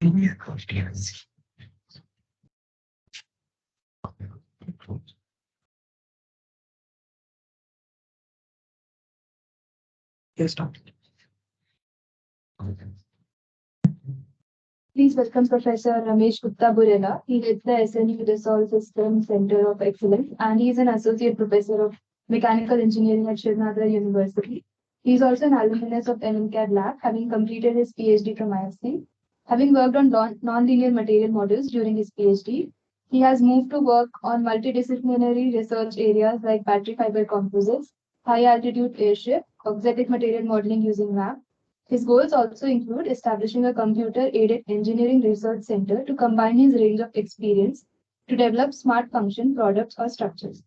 Yes, Doctor. Please welcome Professor Ramesh Gupta Burela. He heads the SNU Resolve Systems Center of Excellence, and he is an associate professor of mechanical engineering at Srinagar University. He is also an alumnus of NMCAD Lab, having completed his PhD from IFC. Having worked on non-linear material models during his PhD, he has moved to work on multidisciplinary research areas like battery fiber composites, high altitude airship, auxetic material modeling using VAM. His goals also include establishing a computer-aided engineering research center to combine his range of experience to develop smart function products or structures.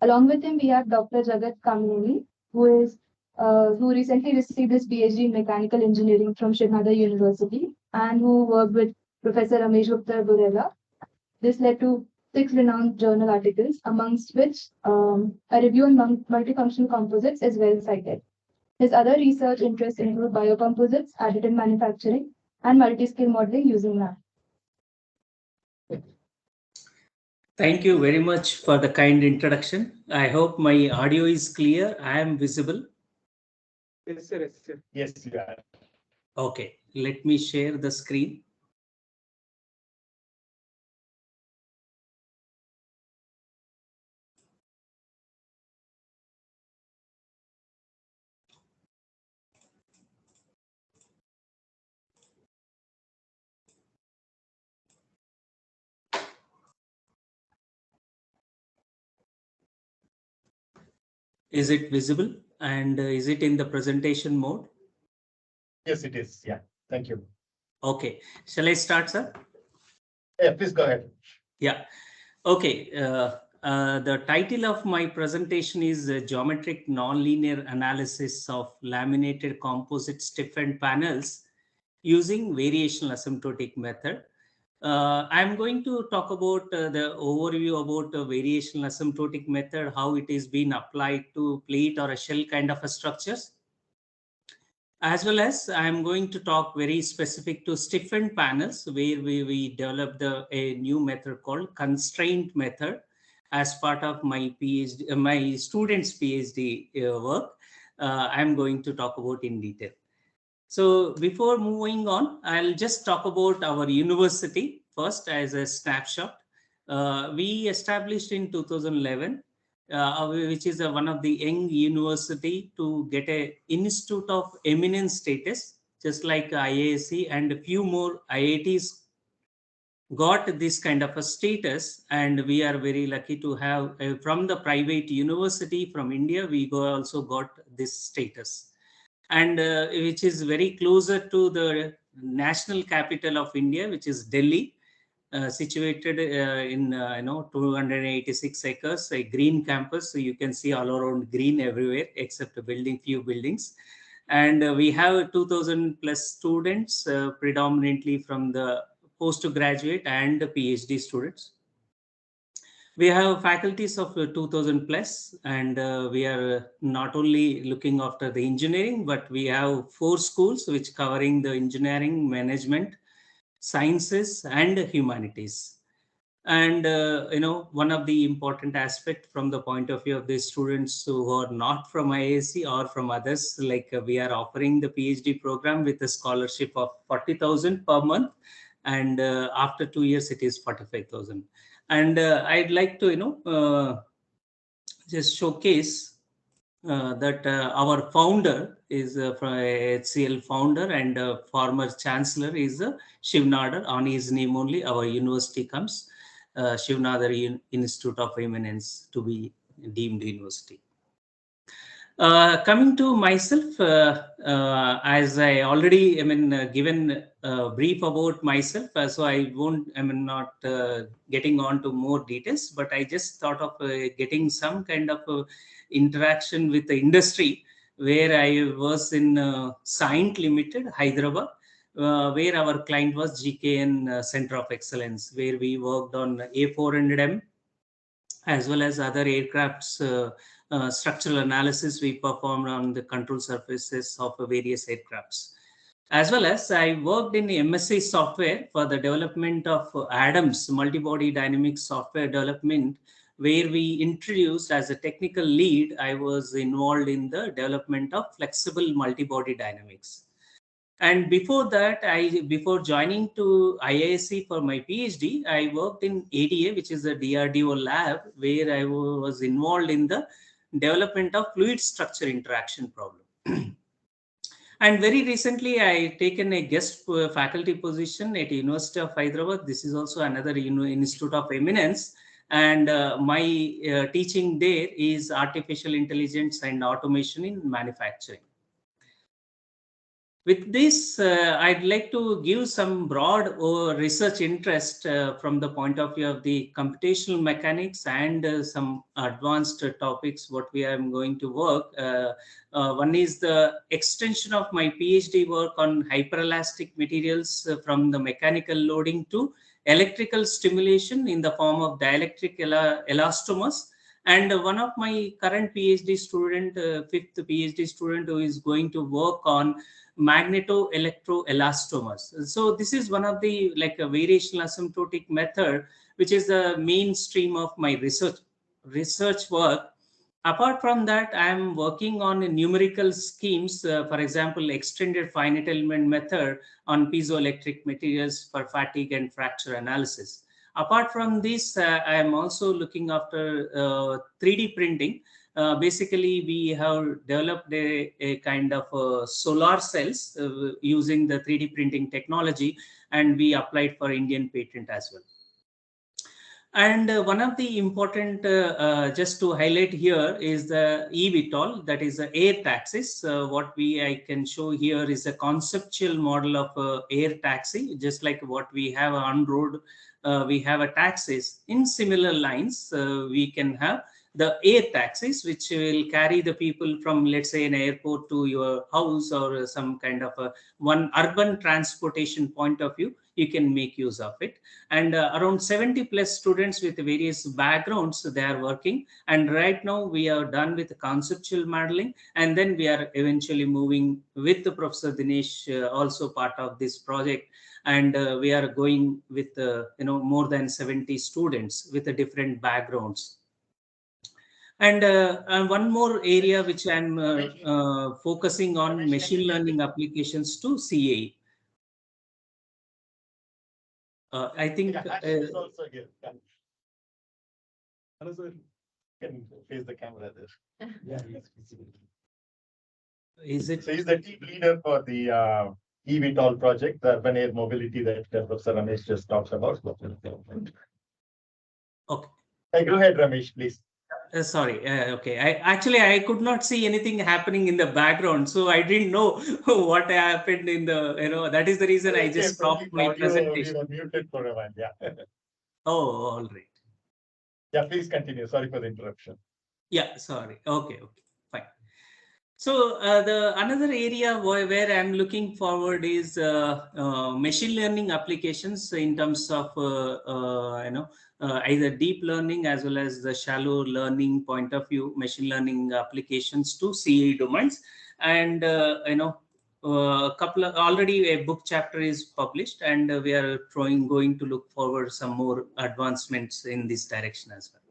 Along with him, we have Dr. Jagath Kamineni, who recently received his PhD in mechanical engineering from Srinagar University and who worked with Professor Ramesh Gupta Burela. This led to 6 renowned journal articles, amongst which a review on multifunctional composites is well cited. His other research interests include biocomposites, additive manufacturing, and multi-scale modeling using lab. Thank you very much for the kind introduction. I hope my audio is clear. I am visible. Yes, sir. Yes, sir. Yes, you are. Okay, let me share the screen. Is it visible and is it in the presentation mode? Yes, it is. Yeah. Thank you. Okay. Shall I start, sir? Yeah, please go ahead. Yeah. Okay. The title of my presentation is Geometric Nonlinear Analysis of Laminated Composite Stiffened Panels using Variational Asymptotic Method. I'm going to talk about the overview about variational asymptotic method, how it is being applied to plate or a shell kind of a structures. As well as I'm going to talk very specific to stiffened panels, where we developed a new method called constraint method as part of my PhD, my student's PhD work. I'm going to talk about in detail. So before moving on, I'll just talk about our university first as a snapshot. We established in 2011, which is one of the young university to get a Institute of Eminence status, just like IAC and a few more IITs got this kind of a status, and we are very lucky to have from the private university from India, we also got this status. And which is very closer to the national capital of India, which is Delhi, situated in 286 acres, a green campus. So you can see all around green everywhere except few buildings. And we have 2,000 plus students, predominantly from the postgraduate and PhD students. We have faculties of 2,000 plus, and we are not only looking after the engineering, but we have 4 schools which covering the engineering, management, sciences, and humanities. And one of the important aspect from the point of view of the students who are not from IAC or from others, like we are offering the PhD program with a scholarship of 40,000 per month, and after 2 years it is 45,000. And I'd like to just showcase that our founder is from HCL founder and former chancellor is Shivnadar. On his name only our university comes, Shivnadar Institute of Eminence, to be deemed university. Coming to myself, as I already given a brief about myself, so I won't, not getting on to more details, but I just thought of getting some kind of interaction with the industry, where I was in Scient Limited, Hyderabad, where our client was GKN Center of Excellence, where we worked on A400M as well as other aircrafts. Structural analysis we performed on the control surfaces of various aircrafts. As well as I worked in MSc software for the development of ADAMS, multi-body dynamics software development, where we introduced as a technical lead, I was involved in the development of flexible multi-body dynamics. And before that, before joining to IISc for my PhD, I worked in ADA, which is a DRDO lab, where I was involved in the development of fluid structure interaction problem. And very recently, I taken a guest faculty position at University of Hyderabad. This is also another institute of eminence. And my teaching there is artificial intelligence and automation in manufacturing. With this, I'd like to give some broad research interest from the point of view of the computational mechanics and some advanced topics what we are going to work. One is the extension of my PhD work on hyperelastic materials from the mechanical loading to electrical stimulation in the form of dielectric elastomers. And one of my current PhD student, fifth PhD student, who is going to work on magneto-electroelastomers. So this is one of the like a variational asymptotic method, which is the mainstream of my research work. Apart from that, I am working on numerical schemes, for example, extended finite element method on piezoelectric materials for fatigue and fracture analysis. Apart from this, I am also looking after 3D printing. Basically, we have developed a kind of solar cells using the 3D printing technology, and we applied for Indian patent as well. And one of the important, just to highlight here, is the eVTOL, that is the air taxis. What I can show here is a conceptual model of air taxi, just like what we have on road. We have a taxis. In similar lines, we can have the air taxis, which will carry the people from, let's say, an airport to your house, or some kind of one urban transportation point of view. You can make use of it. And around 70 plus students with various backgrounds, they are working. And right now we are done with conceptual modeling, and then we are eventually moving with the Professor Dinesh, also part of this project. And we are going with more than 70 students with different backgrounds. And one more area which I'm focusing on, machine learning applications to CAE. I think is also here. Can face the camera there. Yeah. is it? So he's the team leader for the eVTOL project, the urban air mobility that Professor Ramesh just talked about. Okay. Hey, go ahead, Ramesh, please. Sorry. Okay. I could not see anything happening in the background, so I didn't know what happened in the. That is the reason I just stopped my presentation. We were muted for a while. Yeah. Oh, all right. Yeah, please continue. Sorry for the interruption. Yeah. Sorry. Okay. Fine. So the another area where I'm looking forward is machine learning applications in terms of either deep learning as well as the shallow learning point of view, machine learning applications to CAE domains. And a couple of already a book chapter is published, and we are going to look forward some more advancements in this direction as well.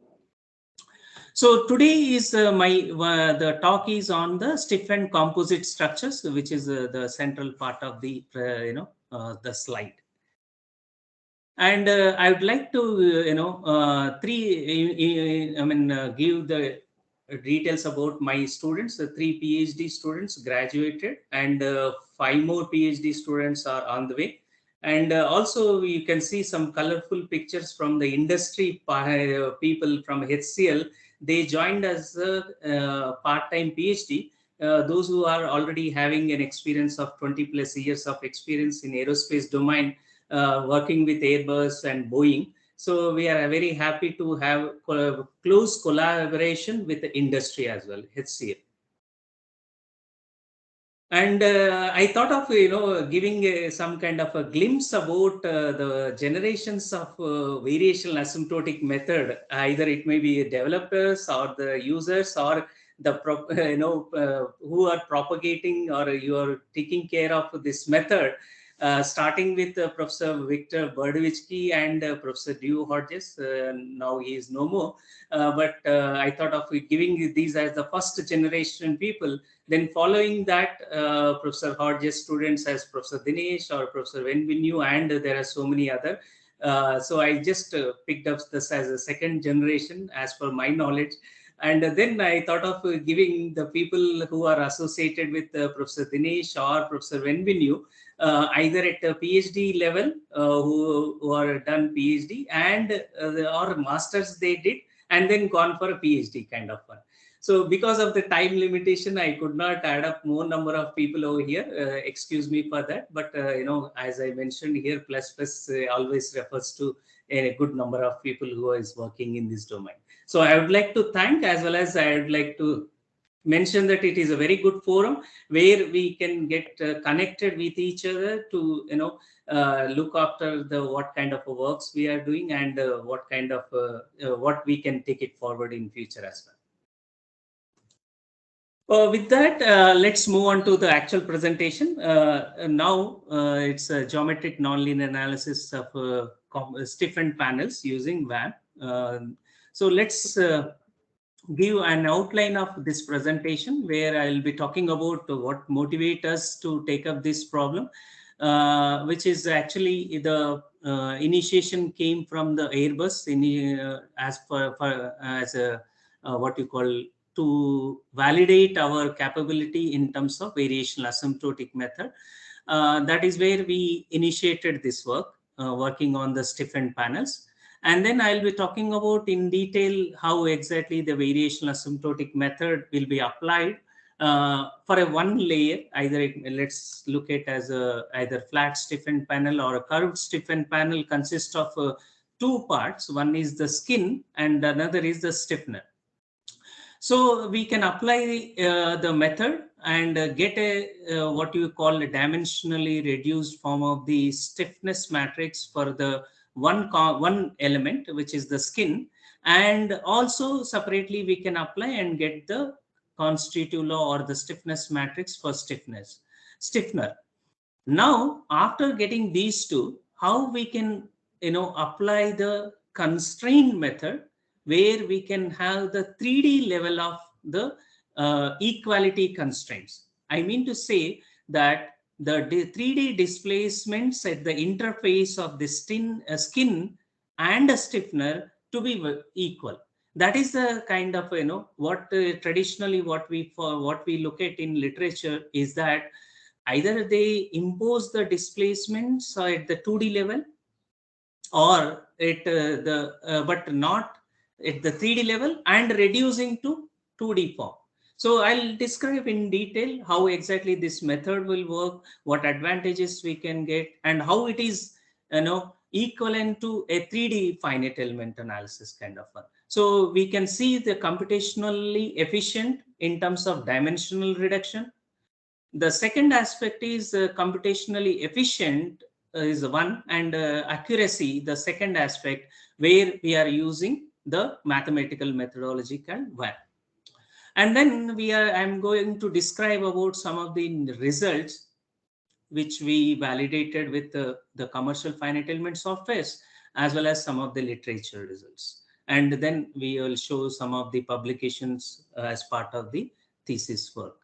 So today is the talk is on the stiffened composite structures, which is the central part of the the slide. And I would like to give the details about my students. The 3 PhD students graduated, and 5 more PhD students are on the way. And also you can see some colorful pictures from the industry people from HCL. They joined as a part-time PhD. Those who are already having an experience of 20 plus years of experience in aerospace domain, working with Airbus and Boeing. So we are very happy to have close collaboration with the industry as well, HCL. And I thought of giving some kind of a glimpse about the generations of variational asymptotic method. Either it may be developers or the users or who are propagating or you are taking care of this method, starting with Professor Victor Berdovitsky and Professor Drew Hodges. Now he is no more, but I thought of giving these as the first generation people. Then following that, Professor Hodges students as Professor Dinesh or Professor Venvinu, and there are so many other. So I just picked up this as a second generation as per my knowledge. And then I thought of giving the people who are associated with Professor Dinesh or Professor Venvinu, either at a PhD level, who are done PhD and or masters they did, and then gone for a PhD kind of one. So because of the time limitation, I could not add up more number of people over here. Excuse me for that. But, as I mentioned here, plus always refers to a good number of people who is working in this domain. So I would like to thank, as well as I would like to mention that it is a very good forum where we can get connected with each other to, look after what kind of works we are doing and what kind of, what we can take it forward in future as well. With that, let's move on to the actual presentation. Now, it's a geometric nonlinear analysis of stiffened panels using VAM. So let's give an outline of this presentation where I'll be talking about what motivates us to take up this problem, which is actually the initiation came from the Airbus as what you call to validate our capability in terms of variational asymptotic method. That is where we initiated this work, working on the stiffened panels. And then I'll be talking about in detail how exactly the variational asymptotic method will be applied for a one layer. Either let's look at as a either flat stiffened panel or a curved stiffened panel consists of two parts. One is the skin and another is the stiffener. So we can apply the method and get a what you call a dimensionally reduced form of the stiffness matrix for the one element, which is the skin, and also separately we can apply and get the constitutive law or the stiffness matrix for stiffener. Now, after getting these two, how we can apply the constraint method, where we can have the 3D level of the equality constraints. I mean to say that the 3D displacements at the interface of the skin and a stiffener to be equal. That is the kind of what traditionally what we look at in literature is that either they impose the displacements at the 2D level or at but not at the 3D level and reducing to 2D form. So I'll describe in detail how exactly this method will work, what advantages we can get, and how it is equivalent to a 3D finite element analysis kind of one. So we can see the computationally efficient in terms of dimensional reduction. The second aspect is computationally efficient is one, and accuracy, the second aspect, where we are using the mathematical methodology called VAM. And then I'm going to describe about some of the results which we validated with the commercial finite element softwares, as well as some of the literature results. And then we will show some of the publications as part of the thesis work.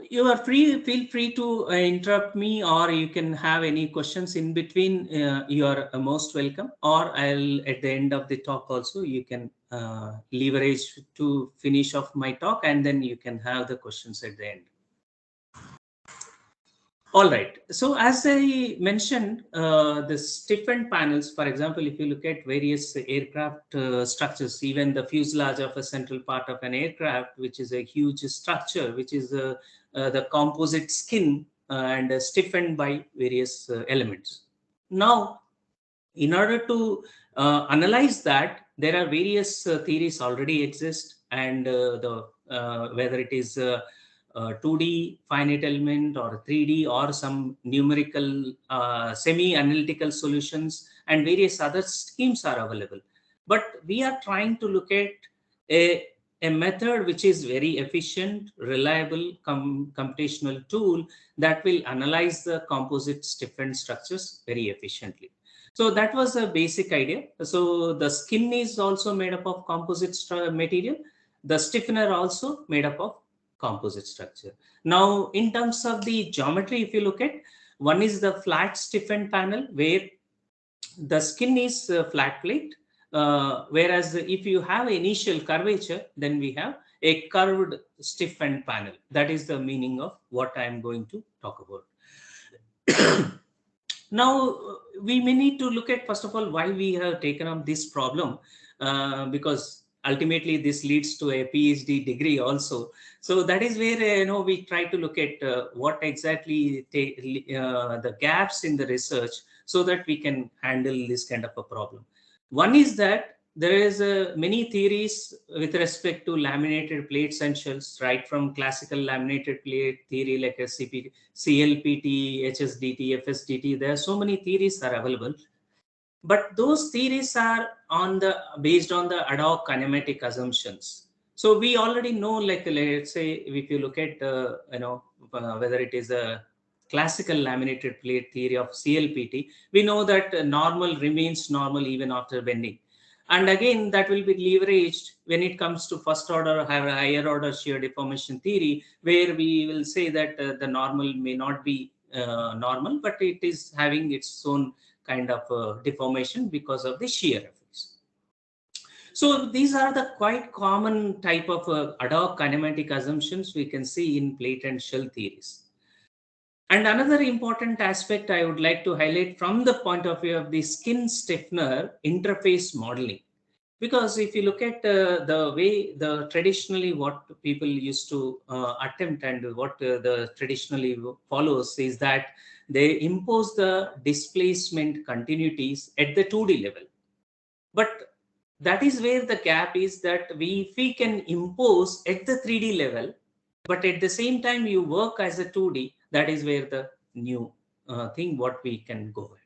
You are feel free to interrupt me, or you can have any questions in between. You are most welcome, or I'll at the end of the talk also you can leverage to finish off my talk, and then you can have the questions at the end. All right. So as I mentioned, the stiffened panels, for example, if you look at various aircraft structures, even the fuselage of a central part of an aircraft, which is a huge structure, which is the composite skin and stiffened by various elements. Now, in order to analyze that, there are various theories already exist, and whether it is 2D finite element or 3D or some numerical semi-analytical solutions, and various other schemes are available. But we are trying to look at a method which is very efficient, reliable, computational tool that will analyze the composite stiffened structures very efficiently. So that was a basic idea. So the skin is also made up of composite material. The stiffener also made up of composite structure. Now, in terms of the geometry, if you look at, one is the flat stiffened panel where the skin is flat plate, whereas if you have initial curvature, then we have a curved stiffened panel. That is the meaning of what I am going to talk about. Now, we may need to look at, first of all, why we have taken up this problem, because ultimately this leads to a PhD degree also. So that is where we try to look at what exactly the gaps in the research, so that we can handle this kind of a problem. One is that there is many theories with respect to laminated plates and shells, right from classical laminated plate theory like a CLPT, HSDT, FSDT. There are so many theories are available, but those theories are based on the ad hoc kinematic assumptions. So we already know, like let's say, if you look at whether it is a classical laminated plate theory of CLPT, we know that normal remains normal even after bending. And again, that will be leveraged when it comes to first order or higher order shear deformation theory, where we will say that the normal may not be normal, but it is having its own kind of deformation because of the shear effects. So these are the quite common type of ad hoc kinematic assumptions we can see in plate and shell theories. And another important aspect I would like to highlight from the point of view of the skin stiffener interface modeling. Because if you look at the way traditionally what people used to attempt and what the traditionally follows is that they impose the displacement continuities at the 2D level. But that is where the gap is, that if we can impose at the 3D level, but at the same time you work as a 2D, that is where the new thing what we can go with.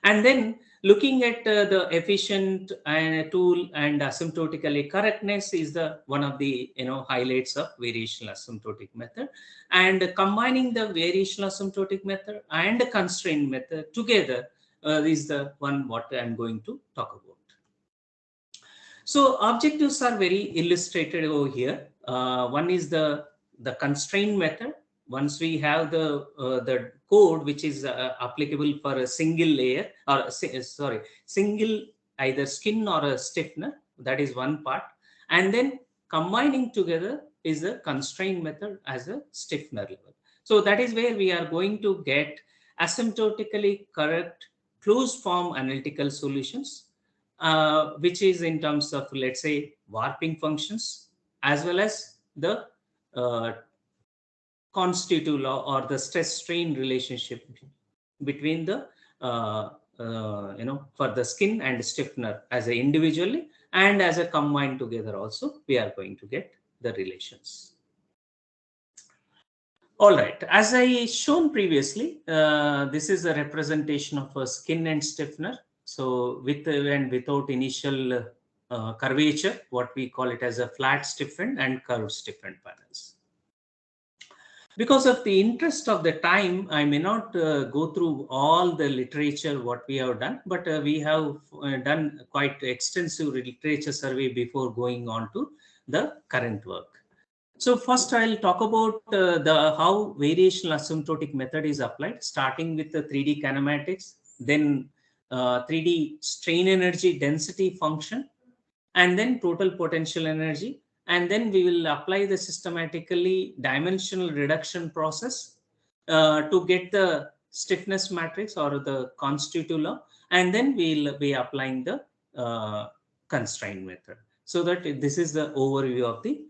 And then looking at the efficient tool and asymptotically correctness is the one of the highlights of variational asymptotic method, and combining the variational asymptotic method and the constraint method together is the one what I'm going to talk about. So objectives are very illustrated over here. One is the constraint method. Once we have the code which is applicable for a single layer, or single either skin or a stiffener, that is one part. And then combining together is the constraint method as a stiffener level. So that is where we are going to get asymptotically correct closed form analytical solutions, which is in terms of, let's say, warping functions, as well as the constitutive law or the stress strain relationship between the for the skin and stiffener as a individually and as a combined together also, we are going to get the relations. All right, as I shown previously, this is a representation of a skin and stiffener. So with and without initial curvature, what we call it as a flat stiffened and curved stiffened panels. Because of the interest of the time, I may not go through all the literature what we have done, but we have done quite extensive literature survey before going on to the current work. So first I'll talk about how variational asymptotic method is applied, starting with the 3D kinematics, then 3D strain energy density function, and then total potential energy. And then we will apply the systematically dimensional reduction process to get the stiffness matrix or the constitutive law. And then we'll be applying the constraint method. So that this is the overview of the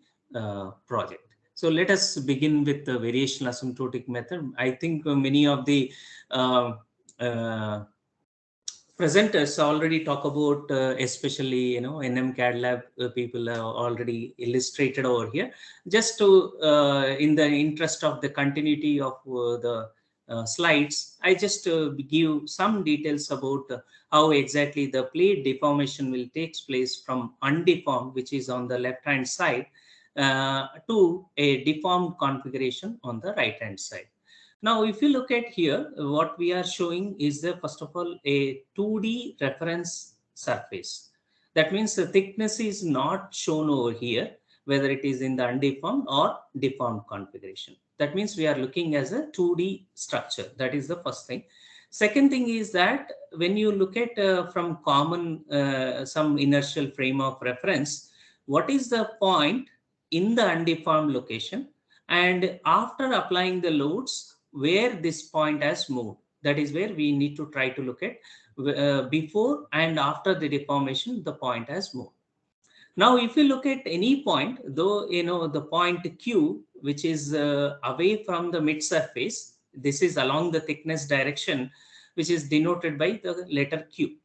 project. So let us begin with the variational asymptotic method. I think many of the presenters already talk about, especially NMCAD Lab people have already illustrated over here. Just to, in the interest of the continuity of the slides, I just give some details about how exactly the plate deformation will take place from undeformed, which is on the left hand side, to a deformed configuration on the right hand side. Now, if you look at here, what we are showing is the first of all a 2D reference surface. That means the thickness is not shown over here, whether it is in the undeformed or deformed configuration. That means we are looking as a 2D structure. That is the first thing. Second thing is that when you look at from common some inertial frame of reference, what is the point in the undeformed location, and after applying the loads, where this point has moved. That is where we need to try to look at before and after the deformation, the point has moved. Now, if you look at any point, though, the point Q, which is away from the mid surface, this is along the thickness direction, which is denoted by the letter Q.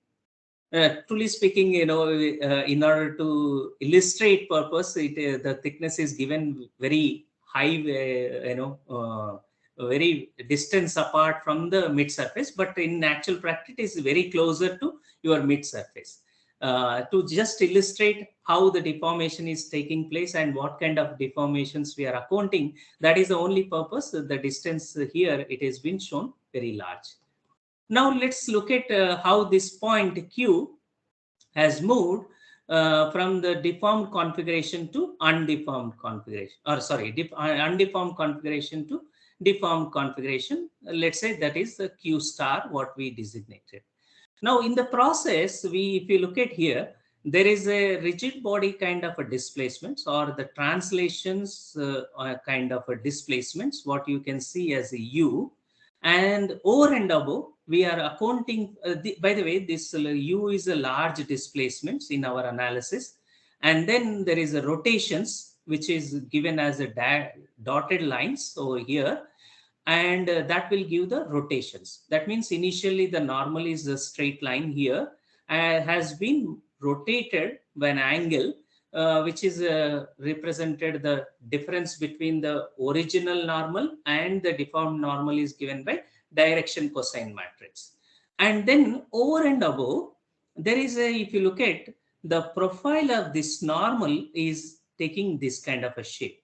Truly speaking, in order to illustrate purpose, the thickness is given very high, very distance apart from the mid surface, but in actual practice, it is very closer to your mid surface. To just illustrate how the deformation is taking place and what kind of deformations we are accounting, that is the only purpose. The distance here, it has been shown very large. Now let's look at how this point Q has moved from the deformed configuration to undeformed configuration, or sorry, undeformed configuration to deformed configuration. Let's say that is the Q star, what we designated. Now in the process, if you look at here, there is a rigid body kind of a displacements, or the translations kind of a displacements, what you can see as a U. And over and above, we are accounting, by the way, this U is a large displacements in our analysis. And then there is a rotations, which is given as a dotted lines over here. And that will give the rotations. That means initially the normal is a straight line here, has been rotated by an angle, which is represented the difference between the original normal and the deformed normal is given by direction cosine matrix. And then over and above, there is a, if you look at the profile of this normal is taking this kind of a shape.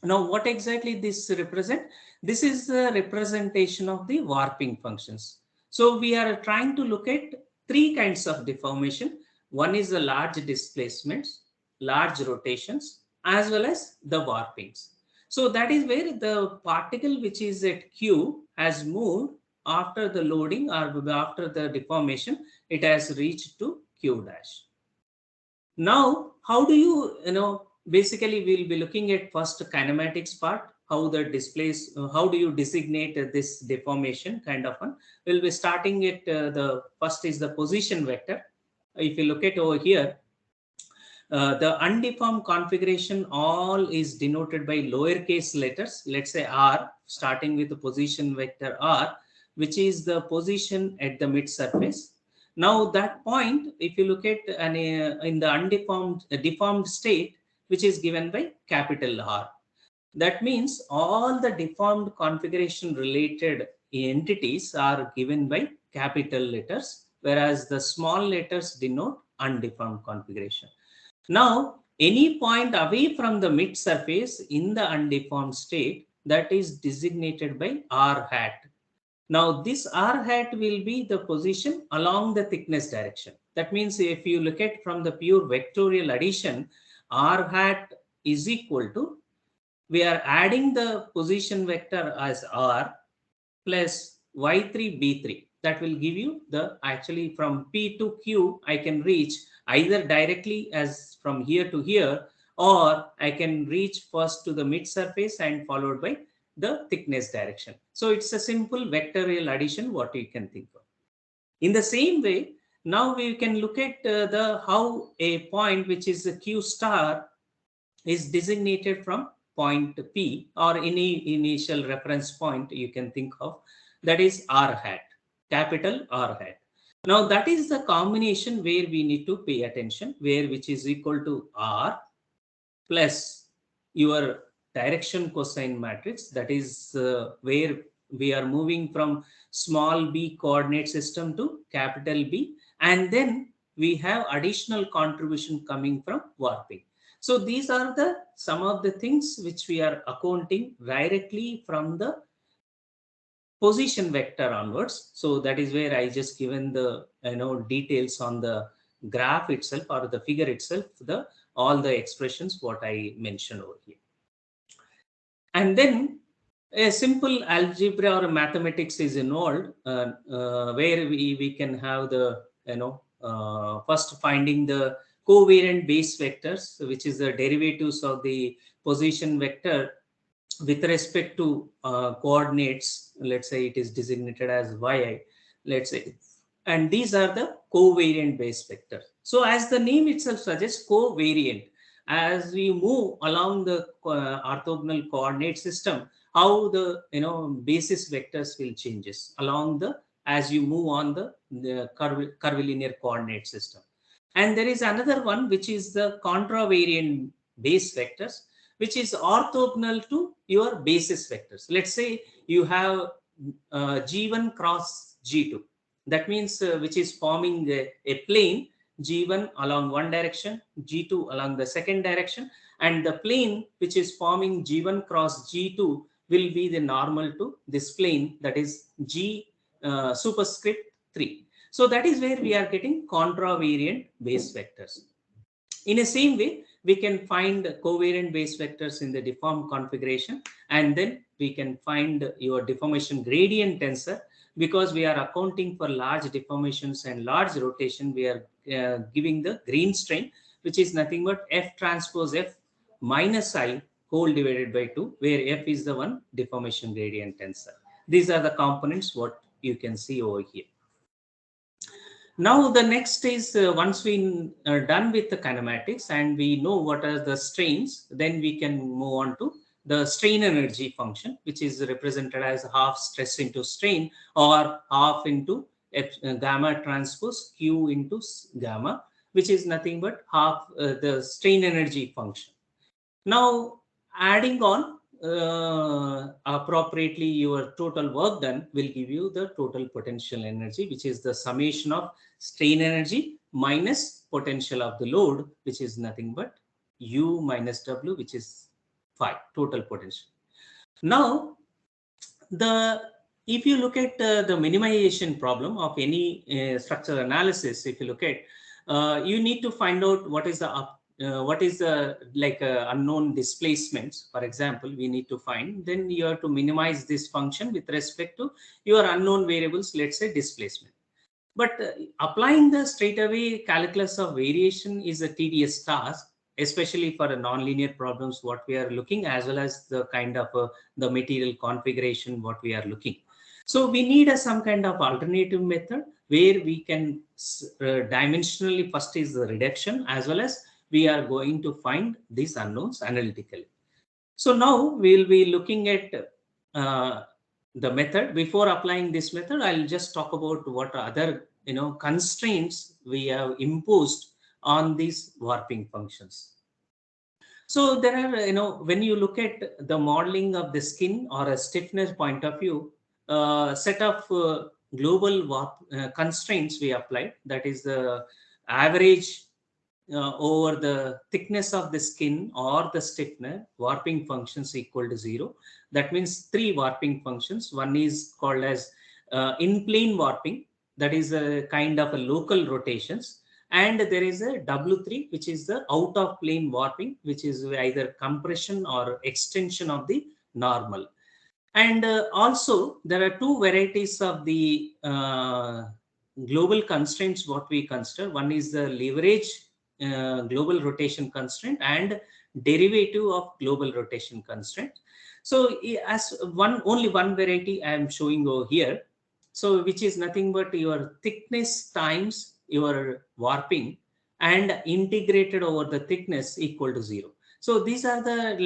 Now, what exactly this represent? This is the representation of the warping functions. So we are trying to look at three kinds of deformation. One is the large displacements, large rotations, as well as the warpings. So that is where the particle which is at Q has moved after the loading or after the deformation, it has reached to Q dash. Now, how do you, basically we'll be looking at first kinematics part, how the displays, how do you designate this deformation kind of one. We'll be starting at the first is the position vector. If you look at over here, the undeformed configuration all is denoted by lowercase letters, let's say R, starting with the position vector R, which is the position at the mid surface. Now that point, if you look at in the deformed state, which is given by capital R. That means all the deformed configuration related entities are given by capital letters, whereas the small letters denote undeformed configuration. Now, any point away from the mid surface in the undeformed state, that is designated by R hat. Now, this R hat will be the position along the thickness direction. That means if you look at from the pure vectorial addition, R hat is equal to, we are adding the position vector as R plus Y3, B3. That will give you the, actually from P to Q, I can reach either directly as from here to here, or I can reach first to the mid surface and followed by the thickness direction. So it's a simple vectorial addition, what you can think of. In the same way, now we can look at how a point which is a Q star is designated from point P or any initial reference point you can think of, that is R hat, capital R hat. Now that is the combination where we need to pay attention, where which is equal to R plus your direction cosine matrix, that is where We are moving from small b coordinate system to capital B, and then we have additional contribution coming from warping. So these are the some of the things which we are accounting directly from the position vector onwards. So that is where I just given the details on the graph itself or the figure itself, the all the expressions what I mentioned over here. And then a simple algebra or mathematics is involved, where we can have the first finding the covariant base vectors, which is the derivatives of the position vector with respect to coordinates. Let's say it is designated as yi, let's say, and these are the covariant base vectors. So as the name itself suggests, covariant, as we move along the orthogonal coordinate system, how the basis vectors will changes along the as you move on the curvilinear coordinate system. And there is another one which is the contravariant base vectors, which is orthogonal to your basis vectors. Let's say you have G1 cross G2. That means which is forming a plane, G1 along one direction, G2 along the second direction, and the plane which is forming G1 cross G2 will be the normal to this plane, that is G superscript 3. So that is where we are getting contravariant base vectors. In the same way, we can find covariant base vectors in the deformed configuration, and then we can find your deformation gradient tensor. Because we are accounting for large deformations and large rotation, we are giving the green strain, which is nothing but F transpose F minus I whole divided by 2, where F is the one deformation gradient tensor. These are the components what you can see over here. Now the next is once we are done with the kinematics and we know what are the strains, then we can move on to the strain energy function, which is represented as half stress into strain or half into gamma transpose Q into gamma, which is nothing but half the strain energy function. Now adding on appropriately your total work done will give you the total potential energy, which is the summation of strain energy minus potential of the load, which is nothing but U minus W, which is phi, total potential. Now, if you look at the minimization problem of any structural analysis, if you look at, you need to find out what is the unknown displacements. For example, we need to find, then you have to minimize this function with respect to your unknown variables, let's say displacement. But applying the straightaway calculus of variation is a tedious task, especially for a nonlinear problems what we are looking, as well as the kind of the material configuration what we are looking. So we need some kind of alternative method where we can dimensionally, first is the reduction, as well as we are going to find these unknowns analytically. So now we'll be looking at the method. Before applying this method, I'll just talk about what other constraints we have imposed on these warping functions. So there are, when you look at the modeling of the skin or a stiffness point of view, set of global warp constraints we applied. That is the average over the thickness of the skin or the stiffness, warping functions equal to 0. That means 3 warping functions. One is called as in-plane warping. That is a kind of a local rotations. And there is a W3, which is the out of plane warping, which is either compression or extension of the normal. And also there are 2 varieties of the global constraints what we consider. One is the leverage global rotation constraint and derivative of global rotation constraint. So as only one variety I am showing over here. So which is nothing but your thickness times your warping and integrated over the thickness equal to 0. So these are the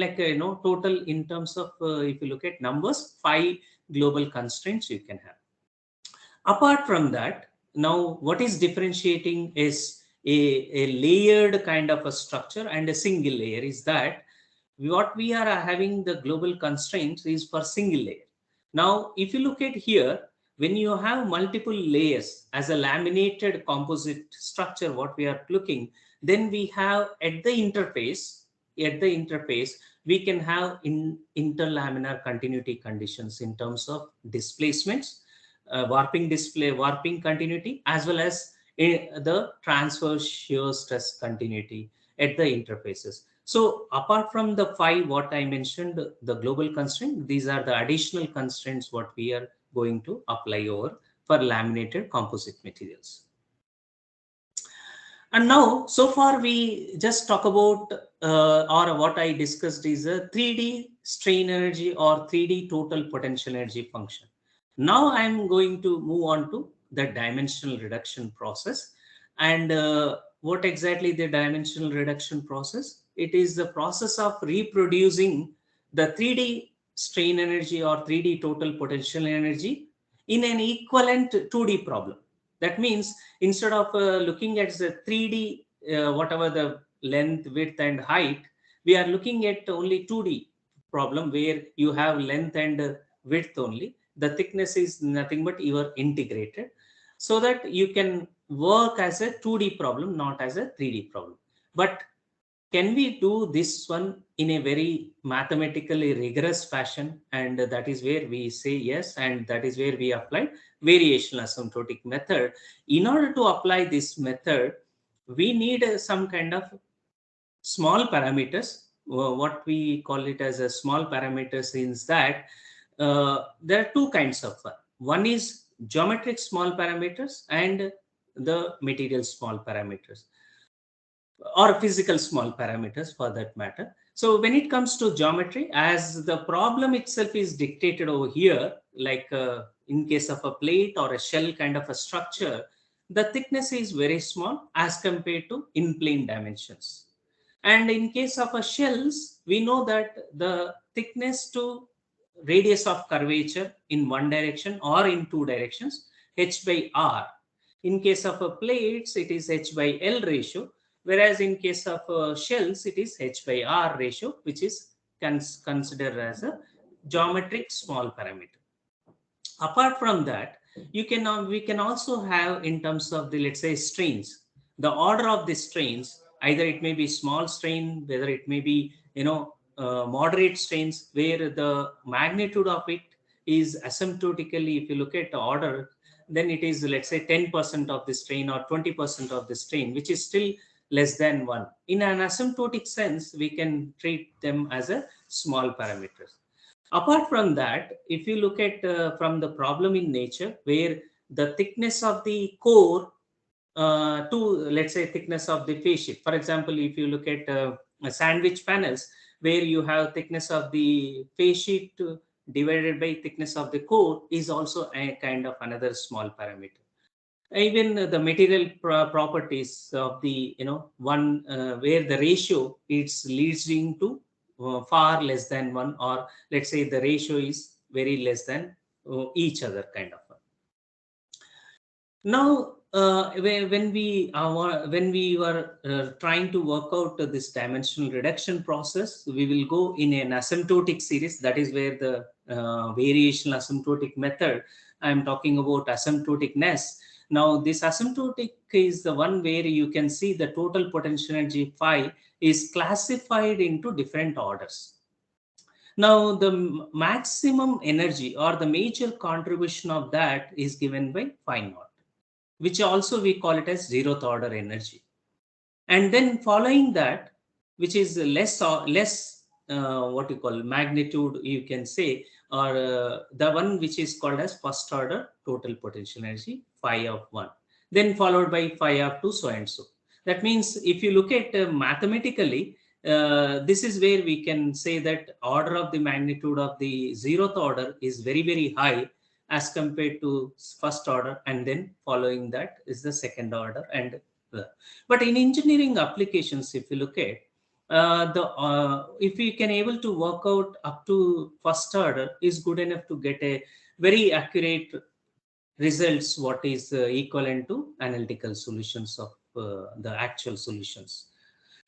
total in terms of if you look at numbers, 5 global constraints you can have. Apart from that, now what is differentiating is a layered kind of a structure and a single layer is that what we are having the global constraints is for single layer. Now, if you look at here, when you have multiple layers as a laminated composite structure, what we are looking, then we have at the interface, we can have interlaminar continuity conditions in terms of displacements, warping continuity, as well as the transverse shear stress continuity at the interfaces. So apart from the 5 what I mentioned, the global constraint, these are the additional constraints what we are going to apply over for laminated composite materials. And now, so far we just talk about, or what I discussed is a 3D strain energy or 3D total potential energy function. Now I'm going to move on to the dimensional reduction process. And what exactly the dimensional reduction process? It is the process of reproducing the 3D strain energy or 3D total potential energy in an equivalent 2D problem. That means instead of looking at the 3D, whatever the length, width, and height, we are looking at only 2D problem where you have length and width only. The thickness is nothing but you are integrated, so that you can work as a 2D problem, not as a 3D problem. But can we do this one in a very mathematically rigorous fashion? And that is where we say yes, and that is where we apply variational asymptotic method. In order to apply this method, we need some kind of small parameters. What we call it as a small parameters is that there are two kinds of one. One is geometric small parameters and the material small parameters, or physical small parameters for that matter. So when it comes to geometry, as the problem itself is dictated over here, like in case of a plate or a shell kind of a structure, the thickness is very small as compared to in plane dimensions. And in case of a shells, we know that the thickness to radius of curvature in one direction or in two directions, h by r. In case of a plates, it is h by l ratio. Whereas in case of shells, it is h by r ratio, which is considered as a geometric small parameter. Apart from that, we can also have in terms of the, let's say, strains, the order of the strains. Either it may be small strain, whether it may be moderate strains, where the magnitude of it is asymptotically, if you look at the order, then it is, let's say, 10% of the strain or 20% of the strain, which is still less than 1. In an asymptotic sense, we can treat them as a small parameters. Apart from that, if you look at from the problem in nature, where the thickness of the core to, let's say, thickness of the face sheet. For example, if you look at sandwich panels, where you have thickness of the face sheet divided by thickness of the core, is also a kind of another small parameter. Even the material properties of the, one where the ratio it's leading to far less than 1, or let's say the ratio is very less than each other kind of one. Now, when we were trying to work out this dimensional reduction process, we will go in an asymptotic series. That is where the variational asymptotic method, I'm talking about asymptoticness. Now, this asymptotic is the one where you can see the total potential energy phi is classified into different orders. Now, the maximum energy or the major contribution of that is given by phi naught, which also we call it as 0th order energy. And then following that, which is less what you call magnitude, you can say, or the one which is called as first order total potential energy, phi of 1, then followed by phi of 2, so and so. That means if you look at mathematically, this is where we can say that order of the magnitude of the 0th order is very, very high as compared to first order, and then following that is the second order. And but in engineering applications, if you look at if we can able to work out up to first order, is good enough to get a very accurate results, what is equivalent to analytical solutions of the actual solutions.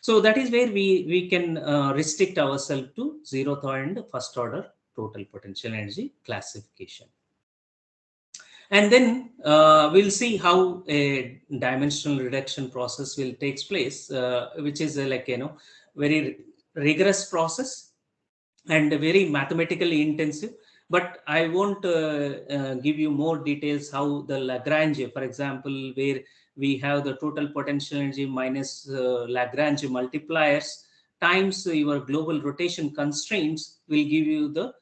So that is where we can restrict ourselves to 0th and first order total potential energy classification. And then we'll see how a dimensional reduction process will take place, which is like, very rigorous process and very mathematically intensive. But I won't give you more details how the Lagrange, for example, where we have the total potential energy minus Lagrange multipliers times your global rotation constraints will give you the,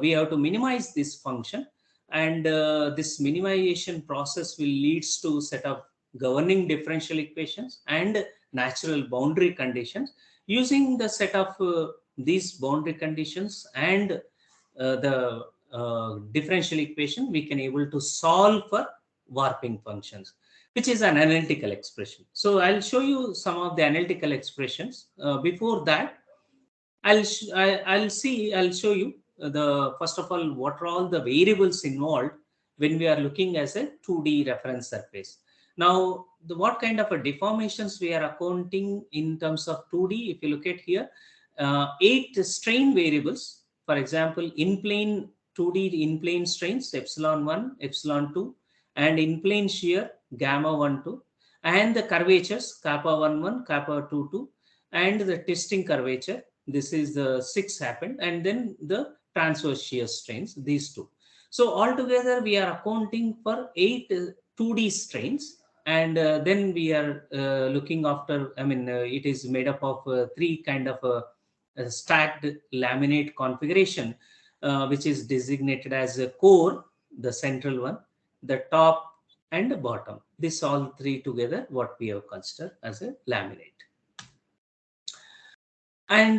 we have to minimize this function. And this minimization process will leads to set of governing differential equations and natural boundary conditions. Using the set of these boundary conditions and the differential equation, we can able to solve for warping functions, which is an analytical expression. So I'll show you some of the analytical expressions. Before that, I'll show you the, first of all, what are all the variables involved when we are looking as a 2D reference surface. Now, what kind of a deformations we are accounting in terms of 2D? If you look at here, 8 strain variables. For example, in plane 2D in plane strains epsilon 1, epsilon 2, and in plane shear gamma 1, 2, and the curvatures kappa 1, 1, kappa 2, 2, and the testing curvature. This is the 6 happened, and then the transverse shear strains, these 2. So altogether we are accounting for 8 2D strains, and then we are looking after, it is made up of 3 kind of a stacked laminate configuration, which is designated as a core, the central one, the top and the bottom. This all 3 together what we have considered as a laminate. And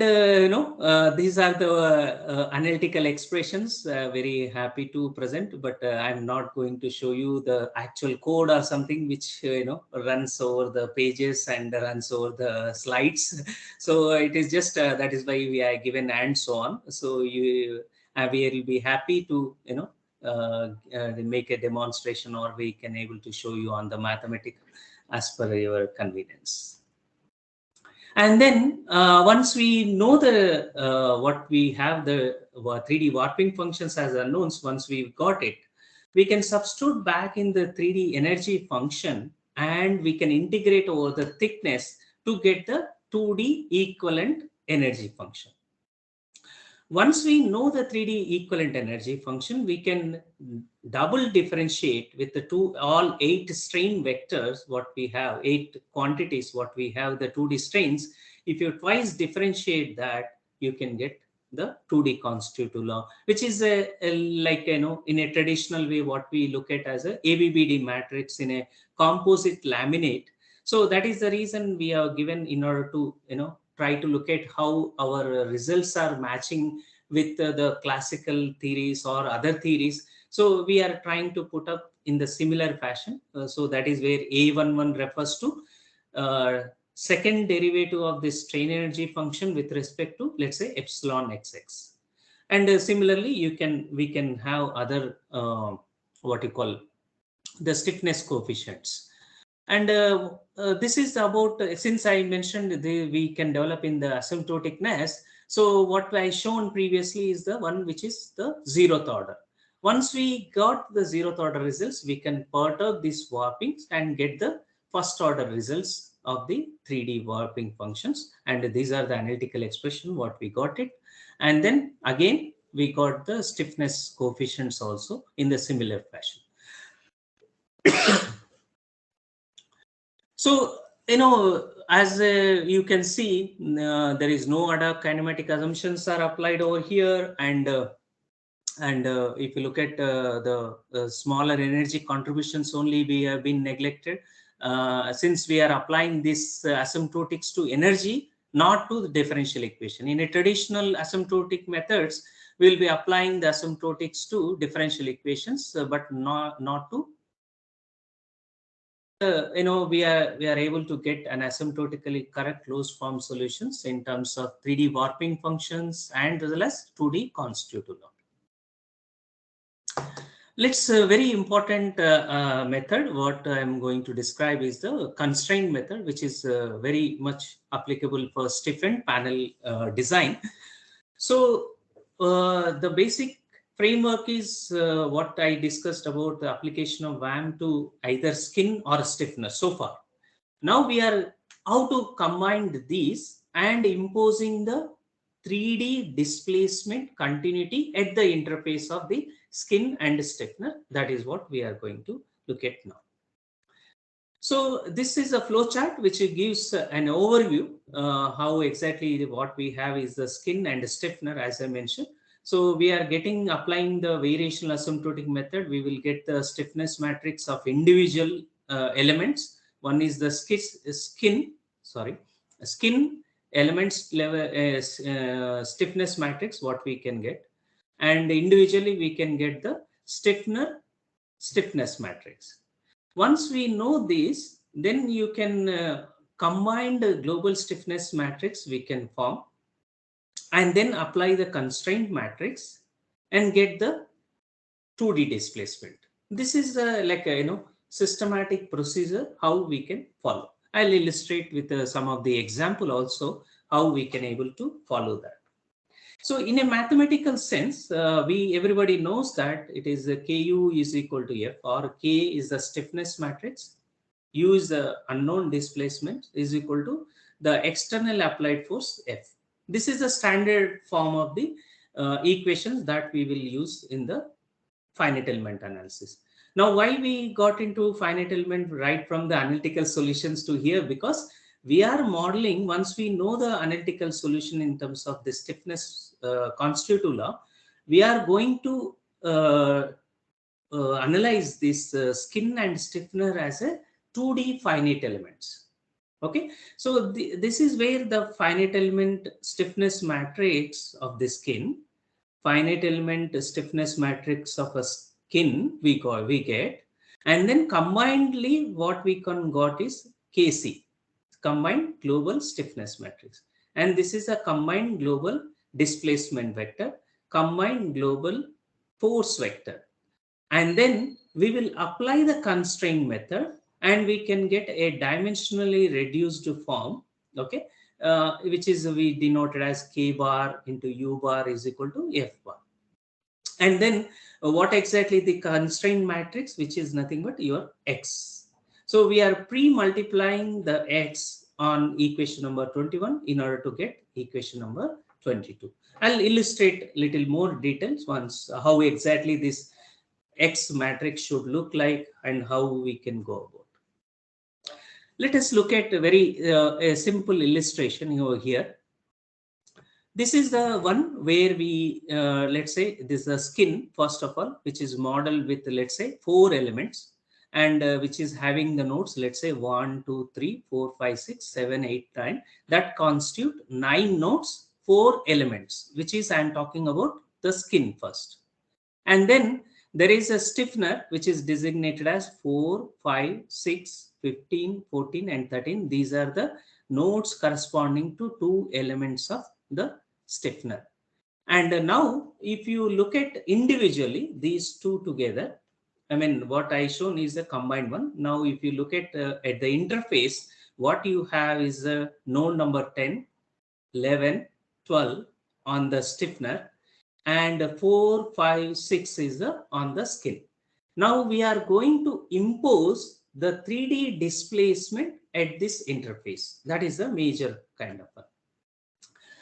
these are the analytical expressions. Very happy to present, but I'm not going to show you the actual code or something which runs over the pages and runs over the slides. So it is just that is why we are given and so on. So we will be happy to make a demonstration, or we can able to show you on the mathematical as per your convenience. And then once we know the what we have the 3D warping functions as unknowns, once we've got it, we can substitute back in the 3D energy function, and we can integrate over the thickness to get the 2D equivalent energy function. Once we know the 3D equivalent energy function, we can double differentiate with the all 8 strain vectors, what we have, 8 quantities, what we have, the 2D strains. If you twice differentiate that, you can get the 2D constitutive law, which is like, in a traditional way, what we look at as a ABBD matrix in a composite laminate. So that is the reason we are given in order to, try to look at how our results are matching with the classical theories or other theories. So we are trying to put up in the similar fashion. So that is where A11 refers to second derivative of this strain energy function with respect to, let's say, epsilon xx. And similarly, we can have other what you call the stiffness coefficients. And this is about, since I mentioned we can develop in the asymptoticness. So what I shown previously is the one which is the 0th order. Once we got the 0th order results, we can perturb these warpings and get the 1st order results of the 3D warping functions. And these are the analytical expression what we got it. And then again, we got the stiffness coefficients also in the similar fashion. So, as you can see, there is no other kinematic assumptions are applied over here. And if you look at the smaller energy contributions only, we have been neglected. Since we are applying this asymptotics to energy, not to the differential equation. In a traditional asymptotic methods, we will be applying the asymptotics to differential equations, but not to we are able to get an asymptotically correct closed form solutions in terms of 3D warping functions and as well as 2D constitutive law. Let's very important method what I'm going to describe is the constraint method, which is very much applicable for stiffened panel design. So the basic framework is what I discussed about the application of VAM to either skin or stiffener so far. Now we are how to combine these and imposing the 3D displacement continuity at the interface of the skin and stiffener. That is what we are going to look at now. So this is a flow chart which gives an overview how exactly what we have is the skin and stiffener, as I mentioned. So we are applying the variational asymptotic method. We will get the stiffness matrix of individual elements. One is the skin elements level stiffness matrix, what we can get, and individually we can get the stiffness matrix. Once we know this, then you can combine the global stiffness matrix we can form, and then apply the constraint matrix and get the 2D displacement. This is like a systematic procedure how we can follow. I'll illustrate with some of the example also how we can able to follow that. So in a mathematical sense, everybody knows that it is Ku is equal to F, or K is the stiffness matrix, U is the unknown displacement, is equal to the external applied force F. This is the standard form of the equations that we will use in the finite element analysis. Now, why we got into finite element right from the analytical solutions to here? Because we are modeling, once we know the analytical solution in terms of the stiffness constitutive law, we are going to analyze this skin and stiffener as a 2D finite elements. Okay, so this is where the finite element stiffness matrix of the skin, finite element stiffness matrix of a skin we get, and then combinedly what we can got is KC, combined global stiffness matrix, and this is a combined global displacement vector, combined global force vector, and then we will apply the constraint method and we can get a dimensionally reduced form, okay, which is we denoted as K bar into U bar is equal to F bar. And then what exactly the constraint matrix, which is nothing but your X. So we are pre-multiplying the X on equation number 21 in order to get equation number 22. I'll illustrate little more details once how exactly this X matrix should look like and how we can go about. Let us look at a very a simple illustration over here. This is the one where we, let's say, this is the skin, first of all, which is modeled with, let's say, 4 elements, and which is having the nodes, let's say, 1, 2, 3, 4, 5, 6, 7, 8, 9. That constitute 9 nodes, 4 elements, which is I'm talking about the skin first. And then there is a stiffener, which is designated as 4, 5, 6, 15, 14, and 13. These are the nodes corresponding to 2 elements of the stiffener. And now, if you look at individually these 2 together, I mean, what I shown is a combined one. Now, if you look at the interface, what you have is a node number 10, 11, 12 on the stiffener, and 4, 5, 6 is on the skin. Now we are going to impose the 3D displacement at this interface. That is a major kind of one.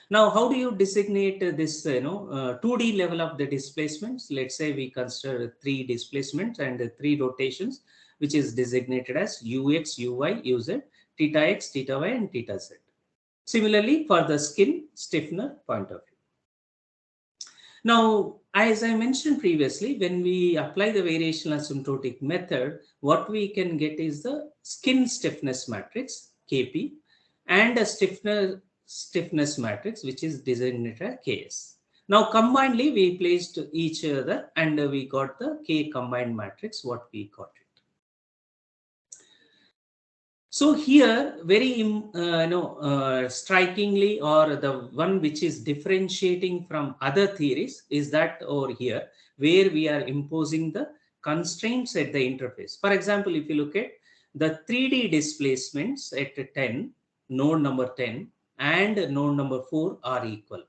Now, how do you designate this 2D level of the displacements? Let's say we consider 3 displacements and 3 rotations, which is designated as ux, uy, uz, theta x, theta y, and theta z. Similarly, for the skin stiffener point of view. Now, as I mentioned previously, when we apply the variational asymptotic method, what we can get is the skin stiffness matrix, Kp, and a stiffness matrix, which is designated as Ks. Now, combinedly, we placed each other and we got the K combined matrix, what we got it. So here, very strikingly, or the one which is differentiating from other theories is that over here, where we are imposing the constraints at the interface. For example, if you look at the 3D displacements at 10, node number 10, and node number 4 are equal.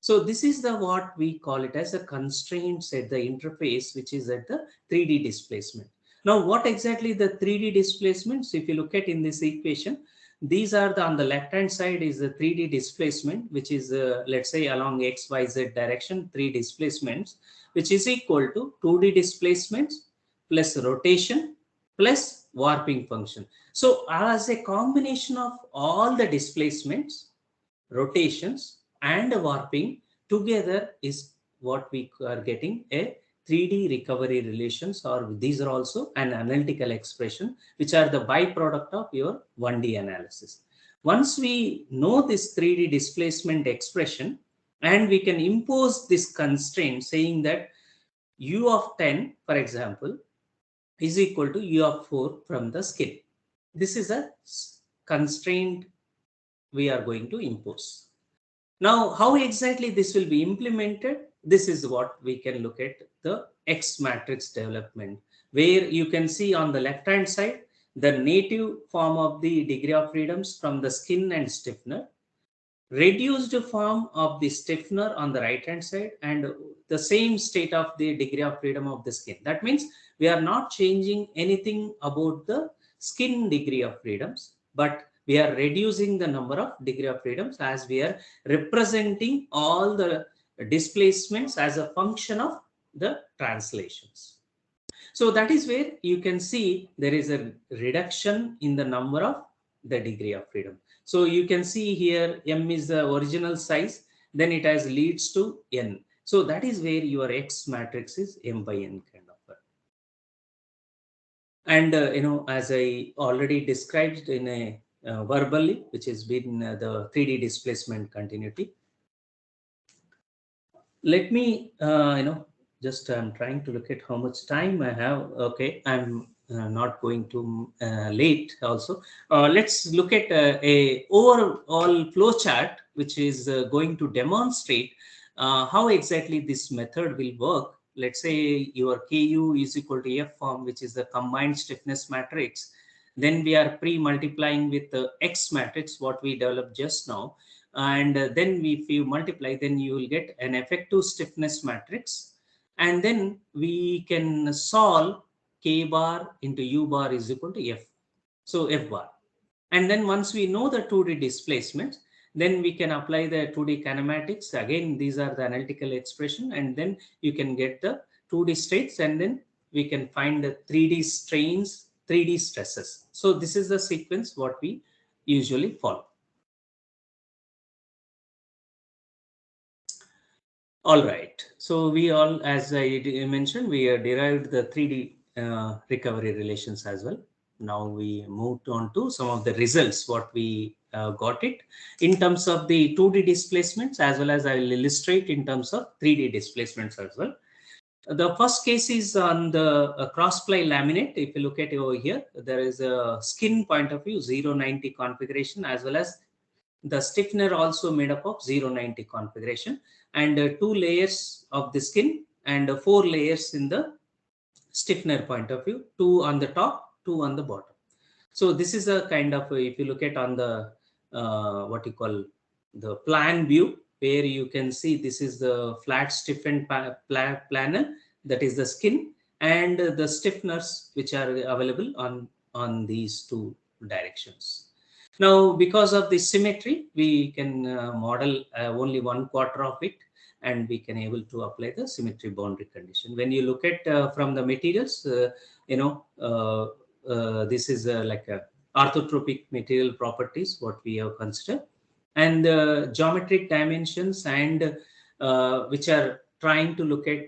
So So this is the what we call it as a constraints at the interface, which is at the 3D displacement. Now, what exactly the 3D displacements? If you look at in this equation, these are the on the left hand side is the 3D displacement, which is let's say along x, y, z direction, 3 displacements, which is equal to 2D displacements plus rotation plus warping function. So as a combination of all the displacements, rotations and warping together is what we are getting a 3D recovery relations, or these are also an analytical expression, which are the byproduct of your 1D analysis. Once we know this 3D displacement expression, and we can impose this constraint saying that u of 10, for example, is equal to u of 4 from the skin. This is a constraint we are going to impose. Now, how exactly this will be implemented? This is what we can look at the X matrix development, where you can see on the left hand side the native form of the degree of freedoms from the skin and stiffener, reduced form of the stiffener on the right hand side, and the same state of the degree of freedom of the skin. That means we are not changing anything about the skin degree of freedoms, but we are reducing the number of degree of freedoms as we are representing all the displacements as a function of the translations. So that is where you can see there is a reduction in the number of the degree of freedom. So you can see here m is the original size, then it has leads to n. So that is where your X matrix is m by n kind of. And as I already described in a verbally, which has been the 3D displacement continuity. Let me just I'm trying to look at how much time I have. Okay, I'm not going to late also. Let's look at a overall flow chart, which is going to demonstrate how exactly this method will work. Let's say your Ku is equal to F form, which is the combined stiffness matrix. Then we are pre-multiplying with the X matrix, what we developed just now. And then if you multiply, then you will get an effective stiffness matrix. And then we can solve K bar into U bar is equal to F. So F bar. And then once we know the 2D displacements, then we can apply the 2D kinematics. Again, these are the analytical expression. And then you can get the 2D states, and then we can find the 3D strains, 3D stresses. So this is the sequence what we usually follow. All right. So we all, as I mentioned, we derived the 3D recovery relations as well. Now we moved on to some of the results, what we got it in terms of the 2D displacements, as well as I will illustrate in terms of 3D displacements as well. The first case is on the cross-ply laminate. If you look at it over here, there is a skin point of view, 090 configuration, as well as the stiffener also made up of 090 configuration, and 2 layers of the skin and 4 layers in the stiffener point of view, 2 on the top, 2 on the bottom. So this is a kind of, if you look at on the what you call the plan view, where you can see this is the flat stiffened panel, that is the skin, and the stiffeners which are available on these 2 directions. Now, because of the symmetry, we can model only 1/4 of it, and we can able to apply the symmetry boundary condition. When you look at from the materials, this is like a orthotropic material properties, what we have considered, and geometric dimensions, and which are trying to look at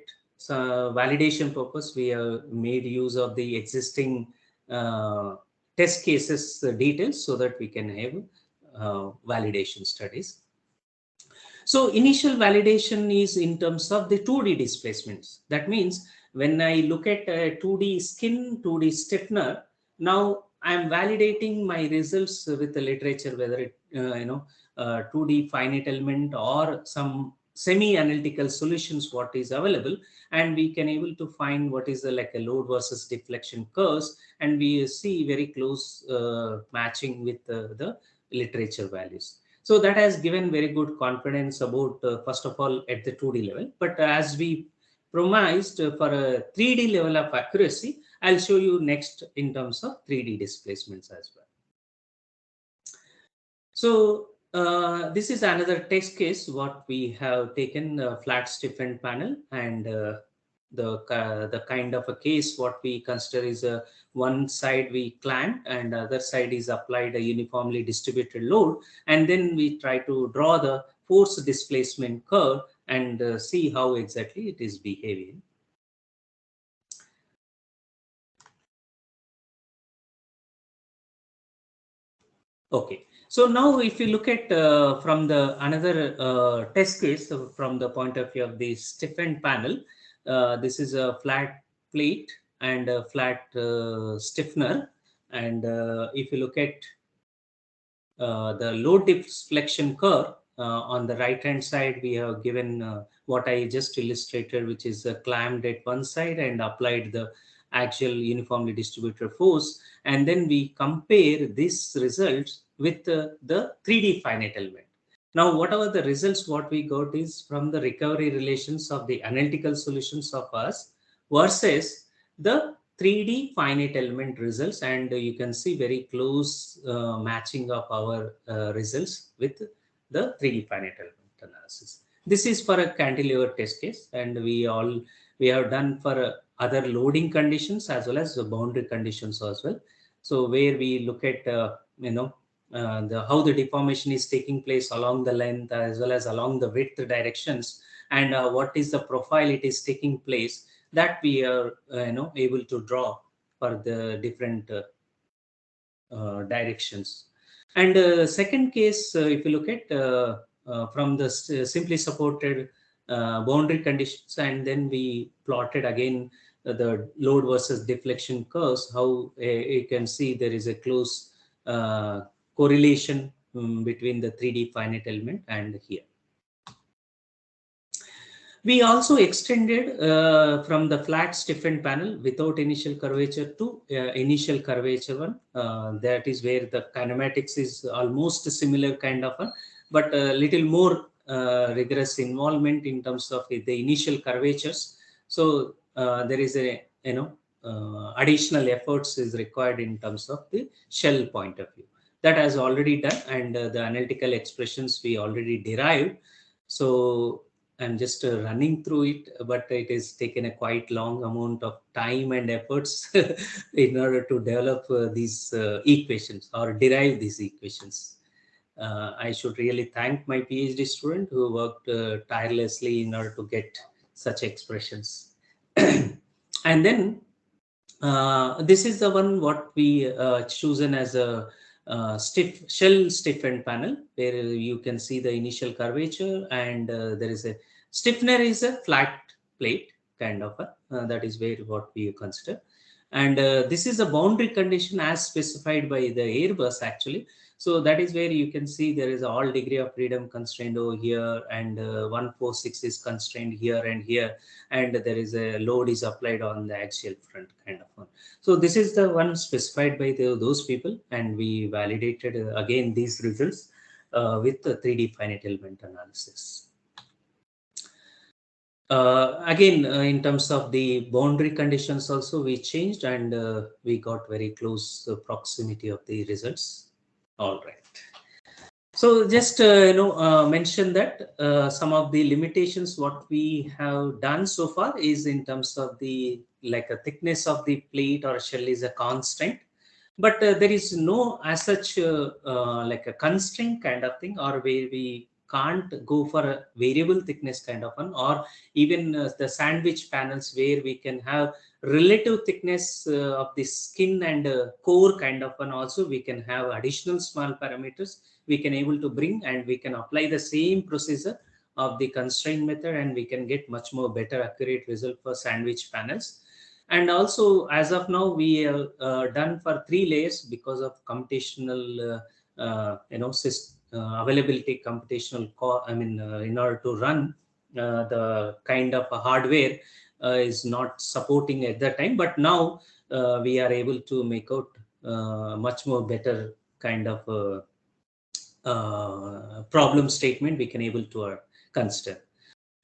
validation purpose. We have made use of the existing test cases details so that we can have validation studies. So initial validation is in terms of the 2D displacements. That means when I look at 2D skin, 2D stiffener, now I'm validating my results with the literature, whether it 2D finite element or some semi-analytical solutions what is available, and we can able to find what is the like a load versus deflection curves, and we see very close matching with the literature values. So that has given very good confidence about, first of all, at the 2D level. But as we promised for a 3D level of accuracy, I'll show you next in terms of 3D displacements as well. So this is another test case what we have taken, a flat stiffened panel, and the kind of a case what we consider is a one side we clamp and the other side is applied a uniformly distributed load, and then we try to draw the force displacement curve and see how exactly it is behaving. Okay, so now if you look at from the another test case, from the point of view of the stiffened panel, this is a flat plate and a flat stiffener, and if you look at the load deflection curve, on the right hand side we have given what I just illustrated, which is clamped at one side and applied the actual uniformly distributed force, and then we compare these results with the 3D finite element. Now, whatever the results what we got is from the recovery relations of the analytical solutions of us versus the 3D finite element results, and you can see very close matching of our results with the 3D finite element analysis. This is for a cantilever test case, and we have done for other loading conditions as well as the boundary conditions as well. So where we look at how the deformation is taking place along the length as well as along the width directions, and what is the profile it is taking place, that we are able to draw for the different directions. And second case, if you look at from the simply supported boundary conditions, and then we plotted again the load versus deflection curves, how you can see there is a close correlation between the 3D finite element and here. We also extended from the flat stiffened panel without initial curvature to initial curvature one. That is where the kinematics is almost a similar kind of one, but a little more rigorous involvement in terms of the initial curvatures. So there is a additional efforts is required in terms of the shell point of view. That has already done, and the analytical expressions we already derived. So I'm just running through it, but it has taken a quite long amount of time and efforts in order to develop these equations or derive these equations. I should really thank my PhD student who worked tirelessly in order to get such expressions. And then this is the one what we chosen as a shell stiffened panel, where you can see the initial curvature, and there is a stiffener is a flat plate kind of that is where what we consider, and this is a boundary condition as specified by the Airbus actually. So that is where you can see there is all degree of freedom constrained over here, and 146 is constrained here and here, and there is a load is applied on the axial front kind of one. So this is the one specified by those people, and we validated again these results with the 3D finite element analysis. Again, in terms of the boundary conditions also we changed, and we got very close proximity of the results. All right. So just mention that some of the limitations what we have done so far is in terms of the a thickness of the plate or shell is a constant, but there is no as such like a constraint kind of thing, or where we can't go for a variable thickness kind of one, or even the sandwich panels where we can have relative thickness of the skin and core kind of one. Also we can have additional small parameters we can able to bring, and we can apply the same procedure of the constraint method, and we can get much more better accurate result for sandwich panels. And also as of now we have done for 3 layers because of computational availability computational in order to run the kind of a hardware is not supporting at that time, but now we are able to make out much more better kind of problem statement we can able to consider.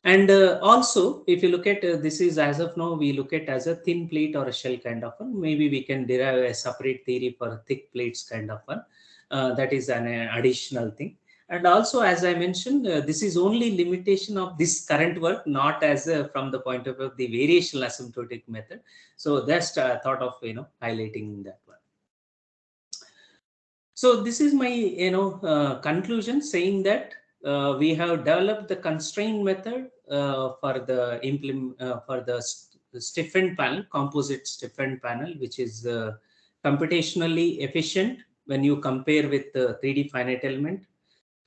And also, if you look at this is as of now, we look at as a thin plate or a shell kind of one. Maybe we can derive a separate theory for thick plates kind of one. That is an additional thing. And also, as I mentioned, this is only limitation of this current work, not as from the point of view of the variational asymptotic method. So that's thought of highlighting that one. So this is my conclusion, saying that we have developed the constraint method for the stiffened panel, composite stiffened panel, which is computationally efficient when you compare with the 3D finite element,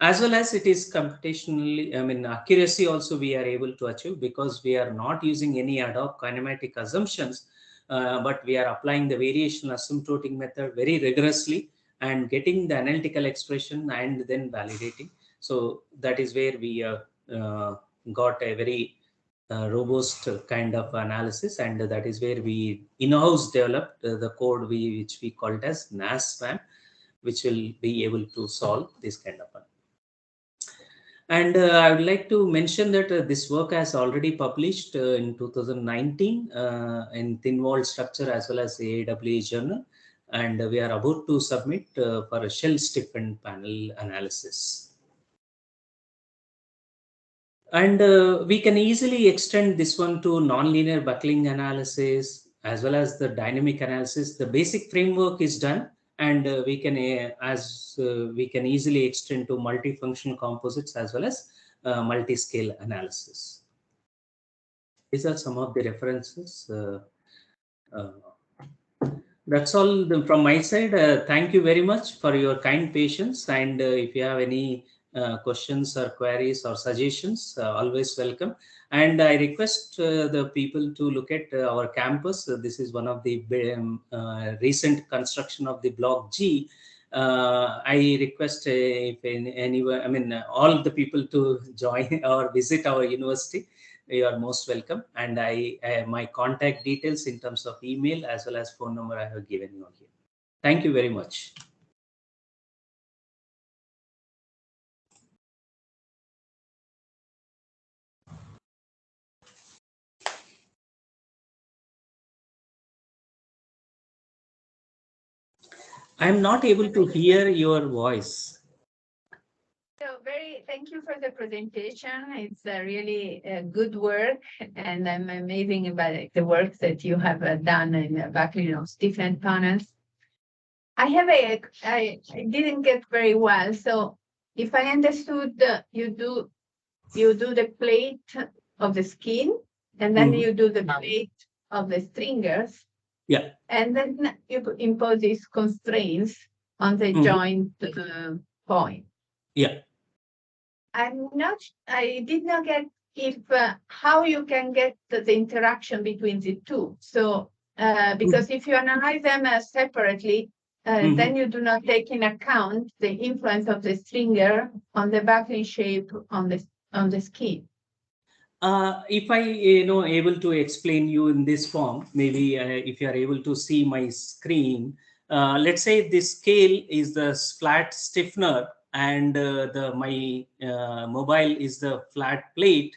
as well as it is computationally, accuracy also we are able to achieve, because we are not using any ad hoc kinematic assumptions, but we are applying the variational asymptotic method very rigorously and getting the analytical expression and then validating. So that is where we got a very robust kind of analysis, and that is where we in-house developed the code which we called as VAM, which will be able to solve this kind of one. And I would like to mention that this work has already published in 2019 in Thin Wall Structure as well as the AWA journal. And we are about to submit for a shell stiffened panel analysis. And we can easily extend this one to nonlinear buckling analysis as well as the dynamic analysis. The basic framework is done, and we can we can easily extend to multifunction composites as well as multi-scale analysis. These are some of the references. That's all from my side. Thank you very much for your kind patience. And if you have any questions or queries or suggestions, always welcome. And I request the people to look at our campus. This is one of the recent construction of the Block G. I request if anyone, all the people to join or visit our university. You are most welcome. And my contact details in terms of email as well as phone number I have given you here. Thank you very much. I am not able to hear your voice. So thank you for the presentation. It's really good work, and I'm amazing about the work that you have done in the buckling of stiffened panels. I didn't get very well. So if I understood, you do the plate of the skin, and then you do the plate of the stringers. Yeah. And then you impose these constraints on the joint point. Yeah. I did not get how you can get the interaction between the two. So, because if you analyze them separately, then you do not take in account the influence of the stringer on the buckling shape on the skin. If I able to explain you in this form, maybe if you are able to see my screen, let's say this scale is the flat stiffener, and my mobile is the flat plate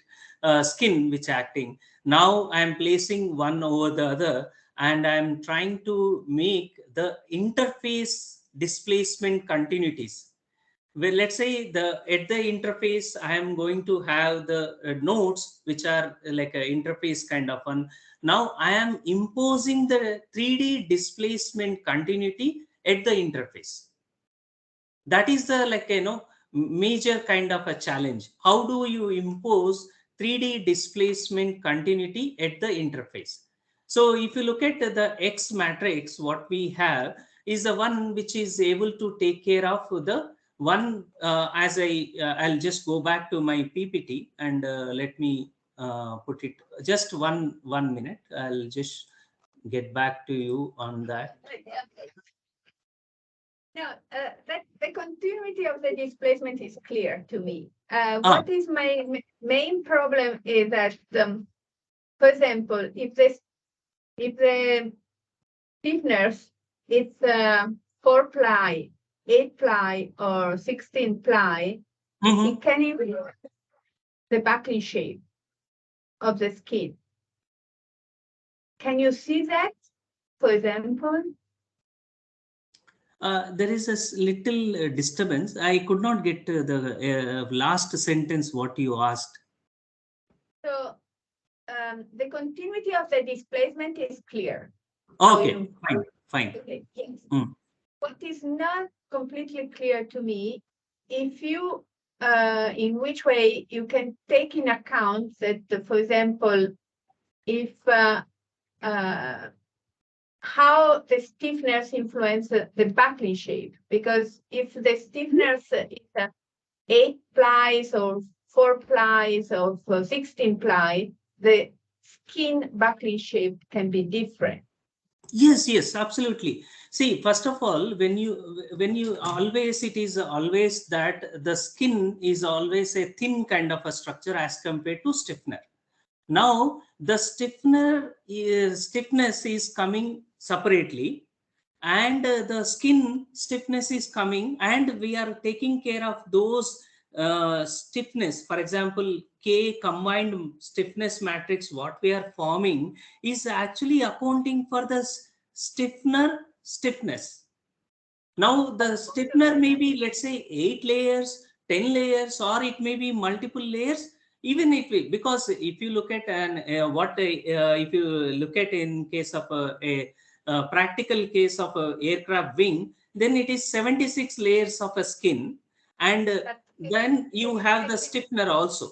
skin which acting. Now I am placing one over the other, and I am trying to make the interface displacement continuities. Well, let's say at the interface, I am going to have the nodes which are like an interface kind of one. Now I am imposing the 3D displacement continuity at the interface. That is the major kind of a challenge. How do you impose 3D displacement continuity at the interface? So if you look at the X matrix, what we have is the one which is able to take care of the one as I'll just go back to my PPT and let me put it just one minute. I'll just get back to you on that. No, the continuity of the displacement is clear to me. What is my main problem is that, for example, if the stiffeners it's 4-ply 8-ply or 16-ply, Mhm. it can even the buckling shape of the skin. Can you see that, for example? There is a little disturbance. I could not get the last sentence what you asked. So the continuity of the displacement is clear. How Okay, you- fine. Okay, yes. Mm. What is not completely clear to me, if you, in which way you can take in account that, for example, if how the stiffness influence the buckling shape, because if the stiffness is 8 plies or 4 plies or 16 ply, the skin buckling shape can be different. Yes, absolutely. See, first of all, when you always, it is always that the skin is always a thin kind of a structure as compared to stiffener. Now, the stiffness is coming separately, and the skin stiffness is coming, and we are taking care of those stiffness. For example, K combined stiffness matrix, what we are forming is actually accounting for the stiffness. Now, the stiffener may be, let's say, 8 layers, 10 layers, or it may be multiple layers. Even if because if you look at if you look at in case of a practical case of a aircraft wing, then it is 76 layers of a skin, and then you have the stiffener also.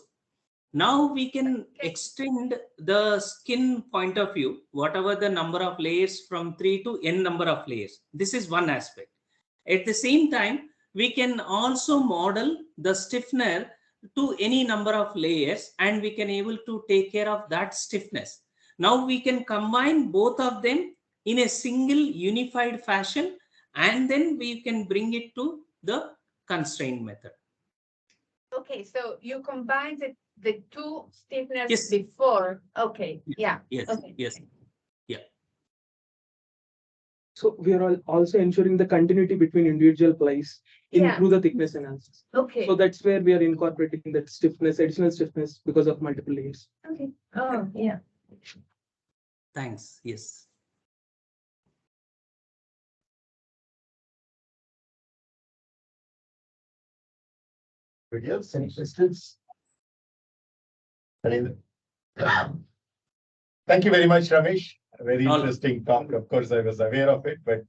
Now we can extend the skin point of view, whatever the number of layers, from 3 to n number of layers. This is one aspect. At the same time, we can also model the stiffener to any number of layers, and we can able to take care of that stiffness. Now we can combine both of them in a single unified fashion, and then we can bring it to the constraint method. Okay, so you combine the two stiffness Yes. before. Okay, yeah. Yes, Okay. yes. So we are also ensuring the continuity between individual plies Yeah. through the thickness analysis. Okay. So that's where we are incorporating that stiffness, additional stiffness because of multiple layers. Okay. Oh, yeah. Thanks. Yes. Videos, any questions? Thank you very much, Ramesh. A very interesting talk. Of course, I was aware of it, but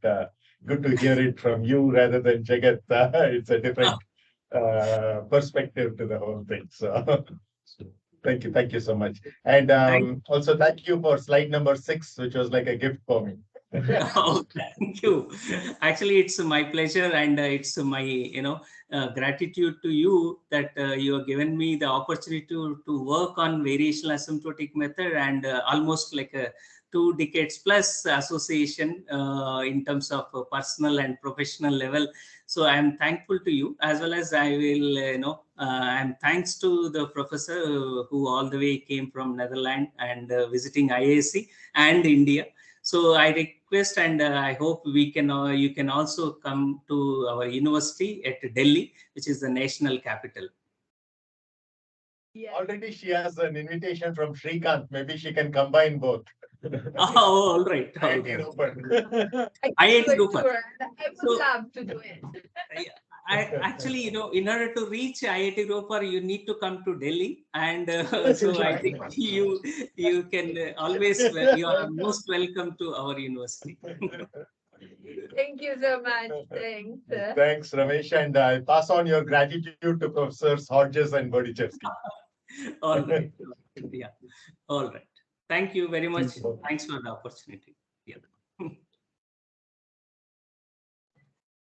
good to hear it from you rather than Jagath. It's a different perspective to the whole thing. So thank you so much. And also thank you for slide number 6, which was like a gift for me. Oh, thank you. Actually, it's my pleasure, and it's my gratitude to you that you have given me the opportunity to work on variational asymptotic method, and almost like a 2 decades plus association in terms of personal and professional level. So I am thankful to you, as well as I will and thanks to the professor who all the way came from Netherlands and visiting IAC and India. So I request, and I hope we can you can also come to our university at Delhi, which is the national capital. Yeah. Already she has an invitation from Shrikant. Maybe she can combine both. Oh, all right. IIT Roper. IIT Roper. I would So- love to do it. I actually, in order to reach IIT Roper, you need to come to Delhi, and so I think you can always, you are most welcome to our university. Thank you so much. Thanks. Thanks, Ramesh, and pass on your gratitude to Professors Hodges and Bodichevsky. All right. Yeah. All right. Thank you very much. Thanks for the opportunity.